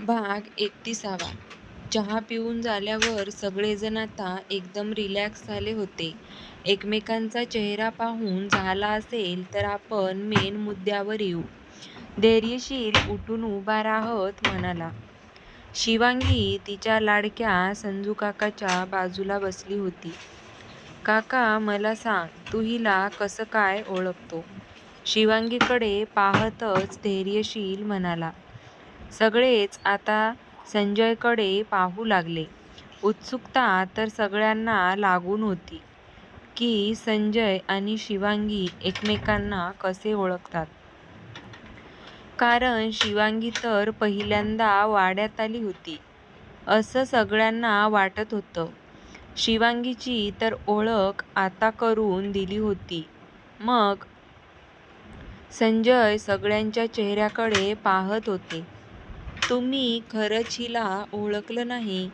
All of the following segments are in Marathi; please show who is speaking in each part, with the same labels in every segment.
Speaker 1: भाग 31. चहा पिऊन झाल्यावर सगळेजण आता एकदम रिलॅक्स झाले होते. एकमेकांचा चेहरा पाहून झाला असेल तर आपण मेन मुद्द्यावर येऊ. धैर्यशील उठून उभा राहत म्हणाला. शिवांगी तिच्या लाडक्या संजूकाकाच्या बाजूला बसली होती. काका, मला सांग, तू हिला कसं काय ओळखतो? शिवांगीकडे पाहतच धैर्यशील म्हणाला. सगळेच आता संजयकडे पाहू लागले. उत्सुकता तर सगळ्यांना लागून होती की संजय आणि शिवांगी एकमेकांना कसे ओळखतात. कारण शिवांगी तर पहिल्यांदा वाड्यात आली होती असं सगळ्यांना वाटत होतं. शिवांगीची तर ओळख आता करून दिली होती. मग संजय सगळ्यांच्या चेहऱ्याकडे पाहत होते. तुम्ही खरंच हिला ओळखलं नाही?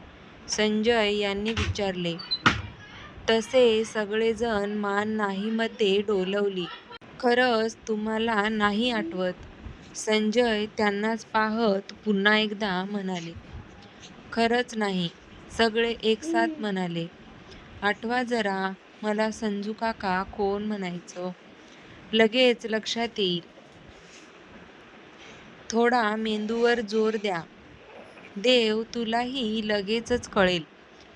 Speaker 1: संजय यांनी विचारले. तसे सगळेजण मान नाहीमध्ये डोलवली. खरंच तुम्हाला नाही आठवत? संजय त्यांनाच पाहत पुन्हा एकदा म्हणाले. खरंच नाही, सगळे एकसाथ म्हणाले. आठवा जरा, मला संजू काका कोण म्हणायचं? लगेच लक्षात येईल. थोडा मेंदूवर जोर द्या. देव, तुलाही लगेचच कळेल,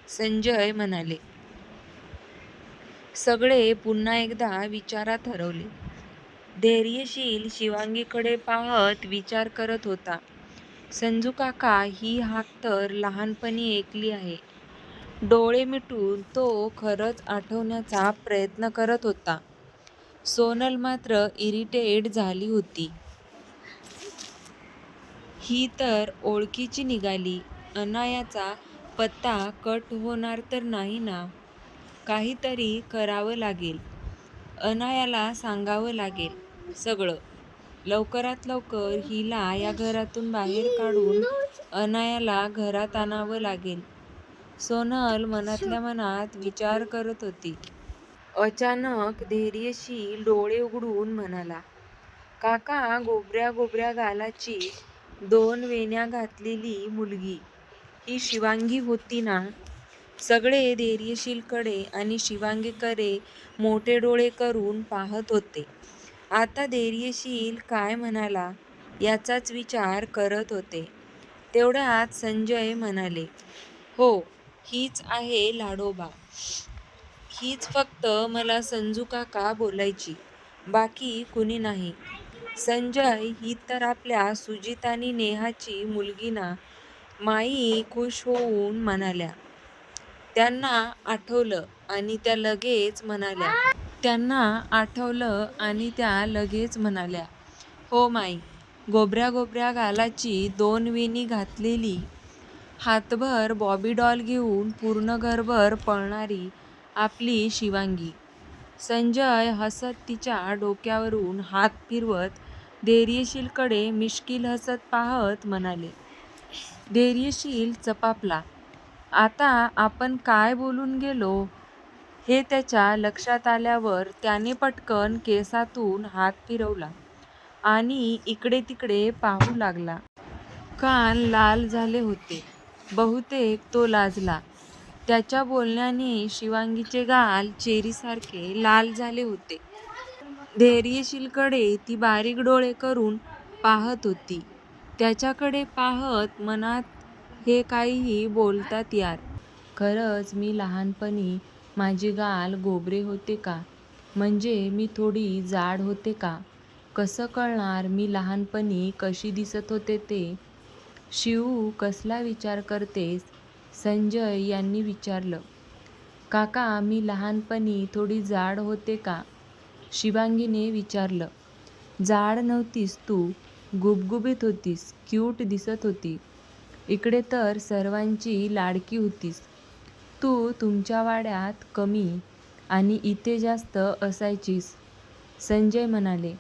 Speaker 1: संजय म्हणाले. सगळे पुन्हा एकदा विचारात हरवले. धैर्यशील शिवांगीकडे पाहत विचार करत होता. संजू काका ही हाक तर लहानपणी ऐकली आहे. डोळे मिटून तो खरंच आठवण्याचा प्रयत्न करत होता. सोनल मात्र इरिटेट झाली होती. ही तर ओळखीची निघाली. अनायाचा पत्ता कट होणार तर नाही ना? काहीतरी करावं लागेल. अनायाला सांगावं लागेल सगळं. लवकरात लवकर हिला या घरातून बाहेर काढून अनायाला घरात आणावं लागेल. सोनल मनातल्या मनात विचार करत होती. अचानक धैर्यशील डोळे उघडून म्हणाला. काका, गोबऱ्या गोबऱ्या गालाची 2 वेण्या घातलेली मुलगी ही शिवांगी होती ना? सगळे धैर्यशीलकडे आणि शिवांगीकडे मोठे डोळे करून पाहत होते. आता धैर्यशील काय म्हणाला याचाच विचार करत होते. तेवढ्यात संजय म्हणाले. हो, हीच आहे लाडोबा. हीच फक्त मला संजू काका बोलायची, बाकी कुणी नाही. संजय, ही तर आपल्या सुजित आणि नेहाची मुलगी ना? माई खुश होऊन म्हणाल्या. त्यांना आठवलं आणि त्या लगेच म्हणाल्या. हो माई, गोबऱ्या गोबऱ्या गालाची 2 वेणी घातलेली, हातभर बॉबी डॉल घेऊन पूर्ण घरभर पळणारी आपली शिवांगी. संजय हसत तिच्या डोक्यावरून हात फिरवत धैर्यशीलकडे मिश्किल हसत पाहत म्हणाले. धैर्यशील चपापला. आता आपण काय बोलून गेलो हे त्याच्या लक्षात आल्यावर त्याने पटकन केसातून हात फिरवला आणि इकडे तिकडे पाहू लागला. कान लाल झाले होते. बहुतेक तो लाजला. त्याच्या बोलण्याने शिवांगीचे गाल चेरीसारखे लाल झाले होते. धैर्यशीलकडे ती बारीक डोळे करून पाहत होती. त्याच्याकडे पाहत मनात हे काहीही बोलतात यार. खरंच मी लहानपणी माझे गाल गोबरे होते का? म्हणजे मी थोडी जाड होते का? कसं कळणार मी लहानपणी कशी दिसत होते ते? शिवू, कसला विचार करतेस? संजय यांनी विचारलं. काका, मी लहानपणी थोडी जाड होते का? शिवांगीने विचारलं. जाड नव्हतीस तू, गुबगुबीत होतीस, क्यूट दिसत होती. इकडे तर सर्वांची लाडकी होतीस. तू तुमच्या वाड्यात कमी आणि इथे जास्त असायचीस, संजय म्हणाले.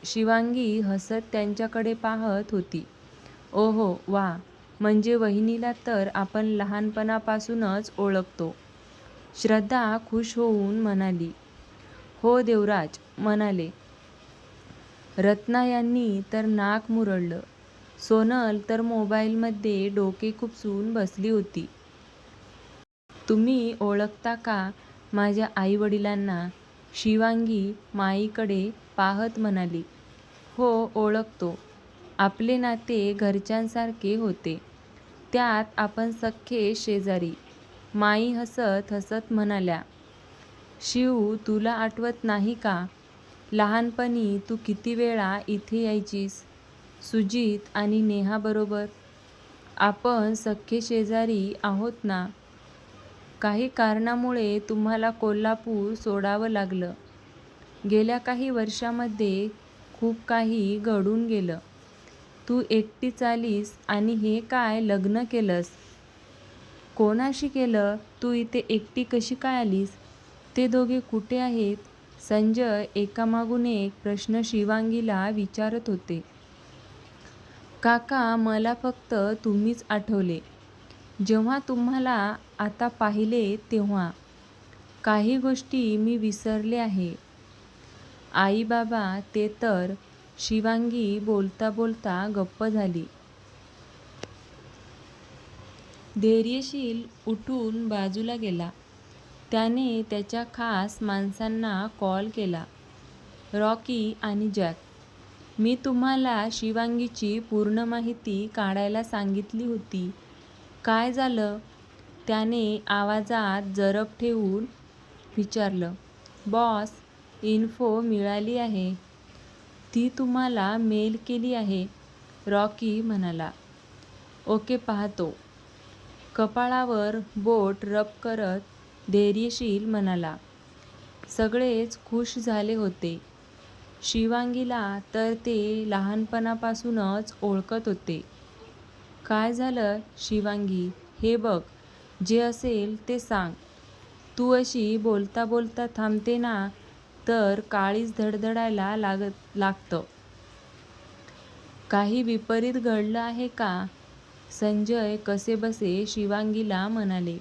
Speaker 1: शिवांगी हसत त्यांच्याकडे पाहत होती. ओहो वा, म्हणजे वहिनीला तर आपण लहानपणापासूनच ओळखतो. श्रद्धा खुश होऊन म्हणाली. हो, देवराज म्हणाले. रत्ना यांनी तर नाक मुरडलं. सोनल तर मोबाईलमध्ये डोके खुपसून बसली होती. तुम्ही ओळखता का माझ्या आईवडिलांना? शिवांगी माईकडे पाहत म्हणाली. हो, ओळखतो. आपले नाते घरच्यांसारखे होते. त्यात आपण सख्खे शेजारी. माई हसत हसत म्हणाल्या. शिव, तुला आठवत नाही का? लहानपणी तू किती वेळा इथे यायचीस सुजित आणि नेहाबरोबर. आपण सख्खे शेजारी आहोत ना. काही कारणामुळे तुम्हाला कोल्हापूर सोडावं लागलं. गेल्या काही वर्षांमध्ये खूप काही घडून गेलं. तू एकटीच आलीस आणि हे काय लग्न केलंस? कोणाशी केलं? तू इथे एकटी कशी काय आलीस? ते दोघे कुठे आहेत? संजय एकामागून एक प्रश्न शिवांगीला विचारत होते. काका, मला फक्त तुम्हीच आठवले. जेव्हा तुम्हाला आता पाहिले तेव्हा. काही गोष्टी मी विसरले आहे. आई बाबा ते तर. शिवांगी बोलता बोलता गप्प झाली. धैर्यशील उठून बाजूला गेला. त्याने त्याच्या खास माणसांना कॉल केला. रॉकी आणि जॅक. मी तुम्हाला शिवांगीची पूर्ण माहिती काढायला सांगितली होती. काय झालं? त्याने आवाजात जरब ठेवून विचारलं. बॉस, इन्फो मिळाली आहे. ती तुम्हाला मेल केली आहे, रॉकी म्हणाला. ओके, पाहतो. कपाळावर बोट रब करत धैर्यशील म्हणाला. सगळेच खुश झाले होते. शिवांगीला तर ते लहानपणापासूनच ओळखत होते. काय झालं शिवांगी? हे बघ, जे असेल ते सांग. तू अशी बोलता बोलता थांबते ना, तर काळीज धडधडायला लागतं. काही विपरीत घडलं आहे का? संजय कसेबसे शिवांगीला म्हणाले.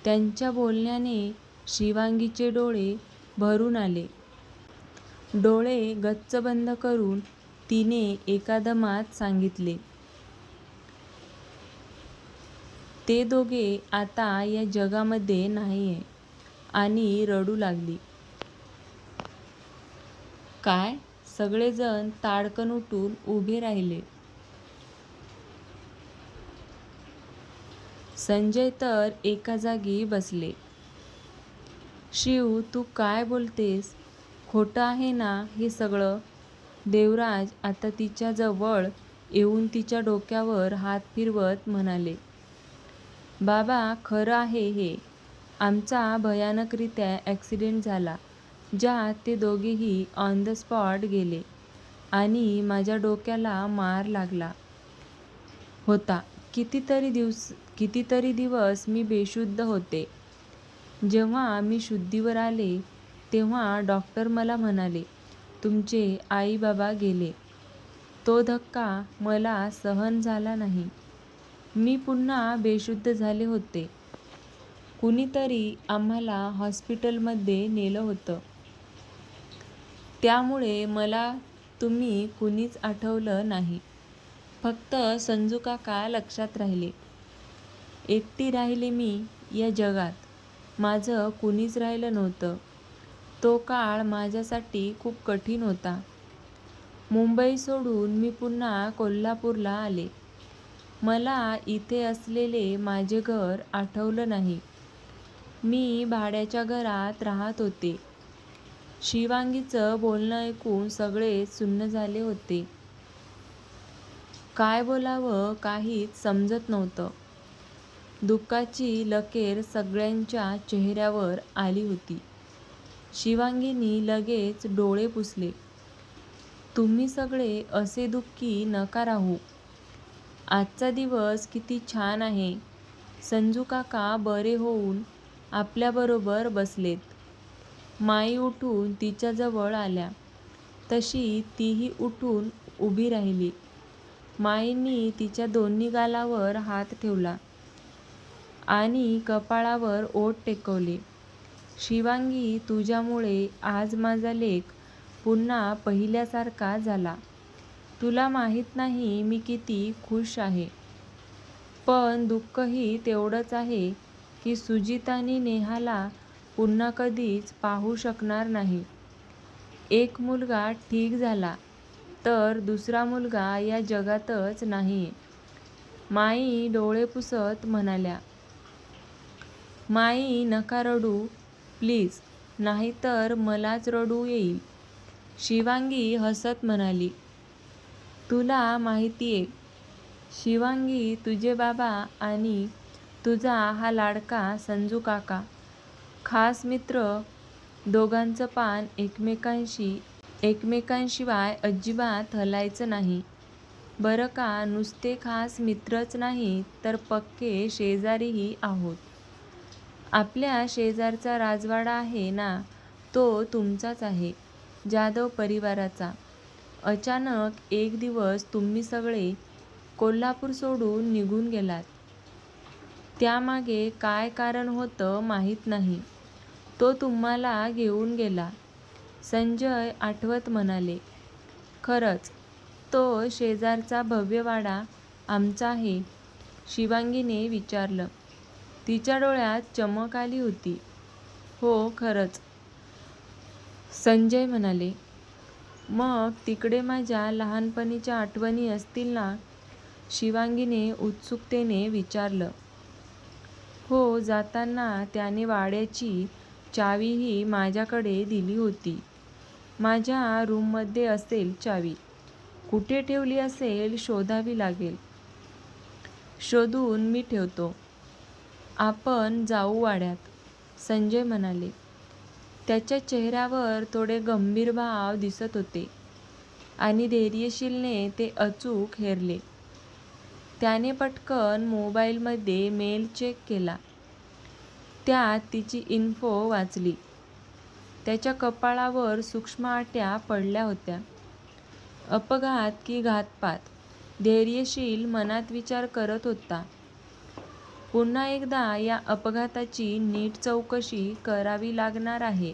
Speaker 1: त्यांच्या बोलण्याने शिवांगीचे डोळे भरून आले. डोळे गच्च बंद करून तिने एका दमात सांगितले. ते दोघे आता या जगामध्ये नाहीये. आणि रडू लागली. काय? सगळेजण ताडकन उठून उभे राहिले. संजय तर एका जागी बसले. शिव, तू काय बोलतेस? खोटं आहे ना हे सगळं? देवराज आता तिच्या जवळ येऊन तिच्या डोक्यावर हात फिरवत म्हणाले. बाबा, खरं आहे हे. आमचा भयानकरित्या ॲक्सिडेंट झाला, ज्यात ते दोघेही ऑन द स्पॉट गेले आणि माझ्या डोक्याला मार लागला होता. कितीतरी दिवस मी बेशुद्ध होते. जेव्हा मी शुद्धीवर आले तेव्हा डॉक्टर मला म्हणाले, तुमचे आई बाबा गेले. तो धक्का मला सहन झाला नाही. मी पुन्हा बेशुद्ध झाले होते. कुणीतरी आम्हाला हॉस्पिटलमध्ये नेलं होतं. त्यामुळे मला तुम्ही कुणीच आठवलं नाही. फक्त संजू काका लक्षात राहिले. एकटी राहिले मी या जगात. माझं कुणीच राहिलं नव्हतं. तो काळ माझ्यासाठी खूप कठीण होता. मुंबई सोडून मी पुन्हा कोल्हापूरला आले. मला इथे असलेले माझे घर आठवलं नाही. मी भाड्याच्या घरात राहत होते. शिवांगीचं बोलणं ऐकून सगळेच सुन्न झाले होते. काय बोलावं काहीच समजत नव्हतं. दुःखाची लकेर सगळ्यांच्या चेहऱ्यावर आली होती. शिवांगीने लगेच डोळे पुसले. तुम्ही सगळे असे दुःखी नका राहू. आजचा दिवस किती छान आहे. संजू काका बरे होऊन आपल्याबरोबर बसलेत. माई उठून तिच्याजवळ आल्या तशी तीही उठून उभी राहिली. माईंनी तिच्या दोन्ही गालावर हात ठेवला आणि कपाळावर ओठ टेकवले. शिवांगी, तुझ्यामुळे आज माझा लेक पुन्हा पहिल्यासारखा झाला. तुला माहीत नाही मी किती खुश आहे. पण दुःखही तेवढंच आहे की सुजित आणि नेहाला पुन्हा कधीच पाहू शकणार नाही. एक मुलगा ठीक झाला तर दुसरा मुलगा या जगातच नाहीये. माई डोळे पुसत म्हणाल्या. माई नका रडू प्लीज, नाहीतर मलाच रडू येईल. शिवांगी हसत म्हणाली. तुला माहितीये शिवांगी, तुझे बाबा आणि तुझा हा लाडका संजू काका खास मित्र, दोघांचं पान एकमेकांशिवाय अजिबात हलायचं नाही बरं का. नुसते खास मित्रच नाही तर पक्के शेजारीही आहोत. आपल्या शेजारचा राजवाडा आहे ना, तो तुमचाच आहे, जाधव परिवाराचा. अचानक एक दिवस तुम्ही सगळे कोल्हापूर सोडून निघून गेलात. त्यामागे काय कारण होतं माहीत नाही. तो तुम्हाला घेऊन गेला. संजय आठवत म्हणाले. खरंच तो शेजारचा भव्य वाडा आमचा आहे? शिवांगीने विचारलं. तिच्या डोळ्यात चमक आली होती. हो खरंच, संजय म्हणाले. मग तिकडे माझ्या लहानपणीच्या आठवणी असतील ना? शिवांगीने उत्सुकतेने विचारलं. हो, जाताना त्याने वाड्याची चावीही माझ्याकडे दिली होती. माझ्या रूममध्ये असेल चावी. कुठे ठेवली असेल शोधावी लागेल. शोधून मी ठेवतो. आपण जाऊ वाड्यात, संजय म्हणाले. त्याच्या चेहऱ्यावर थोडे गंभीर भाव दिसत होते आणि धैर्यशीलने ते अचूक हेरले. त्याने पटकन मोबाईलमध्ये मेल चेक केला. त्यात तिची इन्फो वाचली. त्याच्या कपाळावर सूक्ष्म आट्या पडल्या होत्या. अपघात की घातपात? धैर्यशील मनात विचार करत होता. पुन्हा एकदा या अपघाताची नीट चौकशी करावी लागणार आहे.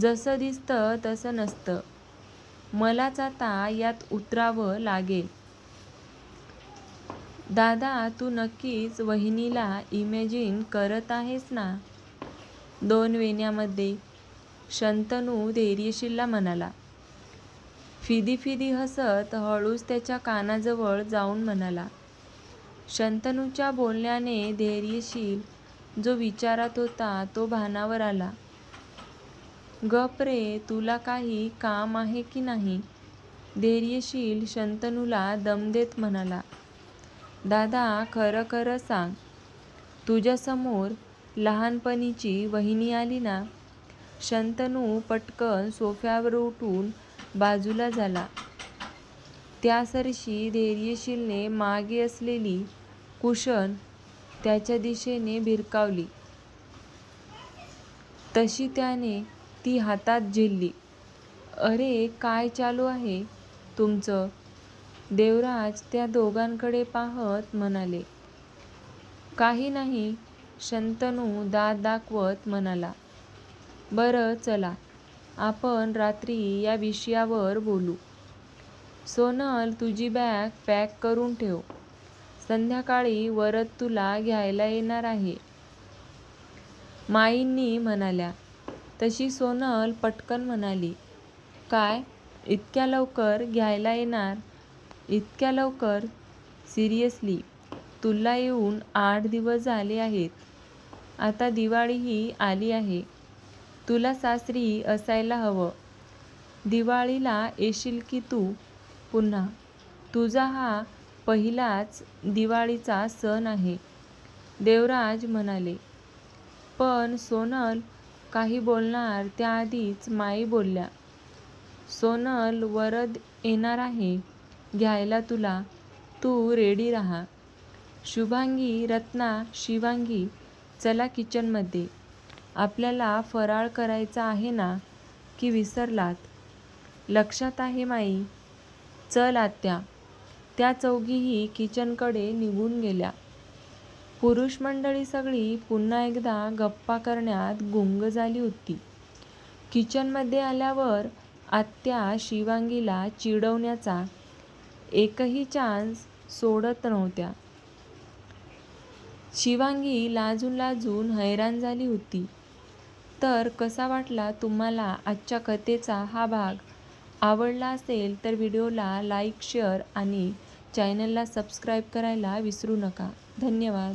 Speaker 1: जसं दिसतं तसं नसतं. मलाच आता यात उतरावं लागेल. दादा, तू नक्कीच वहिनीला इमॅजिन करत आहेस ना? 2 वेण्यामध्ये, शंतनू धैर्यशीलला म्हणाला. फिदी हसत हळूच त्याच्या कानाजवळ जाऊन म्हणाला. शंतनूच्या बोलण्याने धैर्यशील जो विचारात होता तो भानावर आला. गप रे, तुला काही काम आहे की नाही? धैर्यशील शंतनूला दम देत म्हणाला. दादा, खरं खरं सांग, तुझ्यासमोर लहानपणीची वहिनी आली ना? शंतनू पटकन सोफ्यावर उठून बाजूला झाला. त्यासरशी धैर्यशीलने मागे असलेली कुशन त्याच्या दिशेने भिरकावली. तशी त्याने ती हातात झेलली. अरे, काय चालू आहे तुमचं? देवराज त्या दोघांकडे पाहत म्हणाले. काही नाही, शंतनू दात दाखवत म्हणाला. बरं चला, आपण रात्री या विषयावर बोलू. सोनल, तुझी बॅग पॅक करून ठेव. संध्याकाळी वरद तुला घ्यायला येणार आहे, माईंनी म्हणाल्या. तशी सोनल पटकन म्हणाली. काय, इतक्या लवकर घ्यायला येणार? इतक्या लवकर? सिरियसली, तुला येऊन 8 दिवस झाले आहेत. आता दिवाळीही आली आहे. तुला सासरी असायला हवं. दिवाळीला येशील की तू पुन्हा? तुझा हा पहिलाच दिवाळीचा सण आहे, देवराज म्हणाले. पण सोनल काही बोलणार त्याआधीच माई बोलल्या. सोनल, वरद येणार आहे घ्यायला तुला. तू रेडी राहा. शुभांगी, रत्ना, शिवांगी, चला किचनमध्ये. आपल्याला फराळ करायचा आहे ना, की विसरलात? लक्षात आहे माई. चल आत्या. त्या चौघीही किचनकडे निघून गेल्या. पुरुष मंडळी सगळी पुन्हा एकदा गप्पा करण्यात गुंग झाली होती. किचनमध्ये आल्यावर आत्या शिवांगीला चिडवण्याचा एकही चान्स सोडत नव्हत्या. शिवांगी लाजून लाजून हैराण झाली होती. तर कसा वाटला तुम्हाला आजच्या कथेचा हा भाग? आवडला असेल तर व्हिडिओला लाईक, शेअर आणि चॅनलला सबस्क्राईब करायला विसरू नका. धन्यवाद.